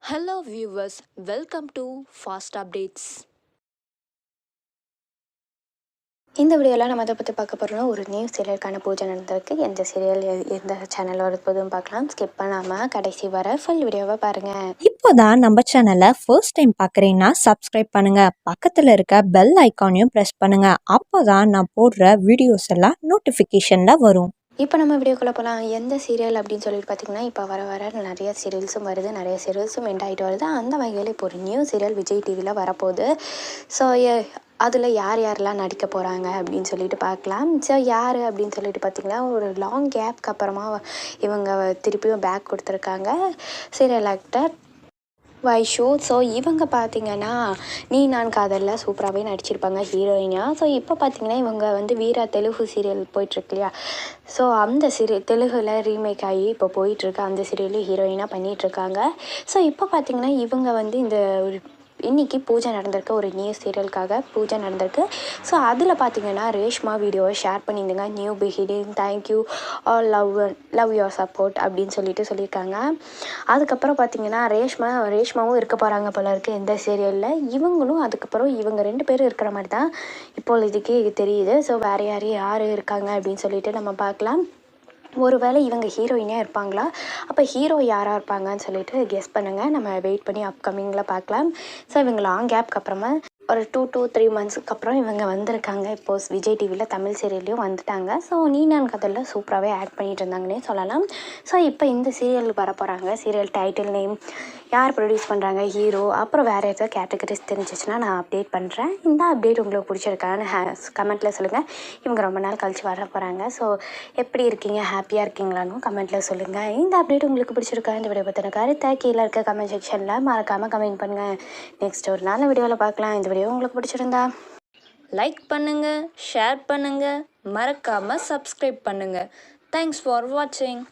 Hello viewers, welcome to Fast Updates. இந்த வீடியோவில் நம்ம அதை பற்றி பார்க்க போகிறோம்னா ஒரு நியூ சீரியலுக்கான பூஜை நடந்திருக்கு. எந்த சீரியல் எந்த சேனலில் வரப்போதும் பார்க்கலாம். ஸ்கிப் பண்ணாமல் கடைசி வர ஃபுல் வீடியோவை பாருங்கள். இப்போதான் நம்ம சேனலை ஃபர்ஸ்ட் டைம் பார்க்குறீங்கன்னா சப்ஸ்கிரைப் பண்ணுங்க, பக்கத்தில் இருக்க பெல் ஐக்கானையும் ப்ரெஸ் பண்ணுங்க. அப்போதான் நான் போடுற வீடியோஸ் எல்லாம் நோட்டிஃபிகேஷனில் வரும். இப்போ நம்ம வீடியோக்குள்ளே போகலாம். எந்த சீரியல் அப்படின்னு சொல்லிட்டு பார்த்திங்கன்னா, இப்போ வர வர நிறைய சீரியல்ஸும் வருது, நிறைய சீரியல்ஸும் எண்ட் ஆகிட்டு வருது. அந்த வகையில் இப்போ ஒரு நியூ சீரியல் விஜய் டிவியில் வரப்போகுது. ஸோ அதில் யார் யாரெல்லாம் நடிக்க போகிறாங்க அப்படின்னு சொல்லிட்டு பார்க்கலாம். ஸோ யார் அப்படின்னு சொல்லிட்டு பார்த்திங்கன்னா, ஒரு லாங் கேப்க்கு அப்புறமா இவங்க திருப்பியும் பேக் கொடுத்துருக்காங்க. Serial actor Vaishu. ஸோ இவங்க பார்த்திங்கன்னா நீ நான் காதலில் சூப்பராகவே நடிச்சிருப்பாங்க ஹீரோயினாக. ஸோ இப்போ பார்த்திங்கன்னா இவங்க வந்து வீரா தெலுங்கு சீரியல் போயிட்டுருக்கு இல்லையா. ஸோ அந்த சீரியல் தெலுங்கில் ரீமேக் ஆகி இப்போ போயிட்டுருக்கு. அந்த சீரியலும் ஹீரோயினாக பண்ணிகிட்ருக்காங்க. ஸோ இப்போ பார்த்திங்கன்னா இவங்க வந்து இந்த இன்றைக்கி பூஜை நடந்திருக்கு. ஒரு நியூ சீரியலுக்காக பூஜை நடந்திருக்கு. ஸோ அதில் பார்த்திங்கன்னா ரேஷ்மா வீடியோவை ஷேர் பண்ணியிருந்தேங்க. New beginning, thank you all, love your support அப்படின்னு சொல்லியிருக்காங்க. அதுக்கப்புறம் பார்த்திங்கன்னா ரேஷ்மாவும் இருக்க போகிறாங்க போல இருக்குது இந்த சீரியலில். இவங்களும் அதுக்கப்புறம் இவங்க 2 பேரும் இருக்கிற மாதிரி தான் இப்பொழுதுக்கு தெரியுது. ஸோ வேறு யார் இருக்காங்க அப்படின்னு சொல்லிட்டு நம்ம பார்க்கலாம். ஒருவேளை இவங்க ஹீரோயினாக இருப்பாங்களா, அப்போ ஹீரோ யாராக இருப்பாங்கன்னு சொல்லிட்டு கெஸ் பண்ணுங்கள். நம்ம வெயிட் பண்ணி அப்கமிங்கில் பார்க்கலாம். ஸோ இவங்க லாங் கேப்க்கு அப்புறமா ஒரு 2 to 3 monthsக்கு அப்புறம் இவங்க வந்திருக்காங்க. இப்போது விஜய் டிவியில் தமிழ் சீரியல்லையும் வந்துட்டாங்க. ஸோ நீ நான் கதையில் சூப்பராகவே ஆக்ட் பண்ணிகிட்டு இருந்தாங்கன்னே சொல்லலாம். ஸோ இப்போ இந்த சீரியல் வர போகிறாங்க. சீரியல் டைட்டில் நேம், யார் ப்ரொடியூஸ் பண்ணுறாங்க, ஹீரோ, அப்புறம் வேறு ஏதாவது கேட்டகரிஸ் தெரிஞ்சிச்சுன்னா நான் அப்டேட் பண்ணுறேன். இந்த அப்டேட் உங்களுக்கு பிடிச்சிருக்கான்னு கமெண்ட்டில் சொல்லுங்கள். இவங்க ரொம்ப நாள் கழித்து வர போகிறாங்க. ஸோ எப்படி இருக்கீங்க, ஹாப்பியாக இருக்கீங்களான்னு கமெண்ட்டில் சொல்லுங்கள். இந்த அப்டேட் உங்களுக்கு பிடிச்சிருக்கா, இந்த வீடியோ பற்றின கருத்தை கீழே இருக்க கமெண்ட் செக்ஷனில் மறக்காமல் கமெண்ட் பண்ணுங்கள். நெக்ஸ்ட் ஒரு நல்ல வீடியோவில் பார்க்கலாம். இந்த வீடியோ உங்களுக்கு பிடிச்சிருந்தா லைக் பண்ணுங்கள், ஷேர் பண்ணுங்கள், மறக்காமல் சப்ஸ்கிரைப் பண்ணுங்கள். தேங்க்ஸ் ஃபார் வாட்சிங்.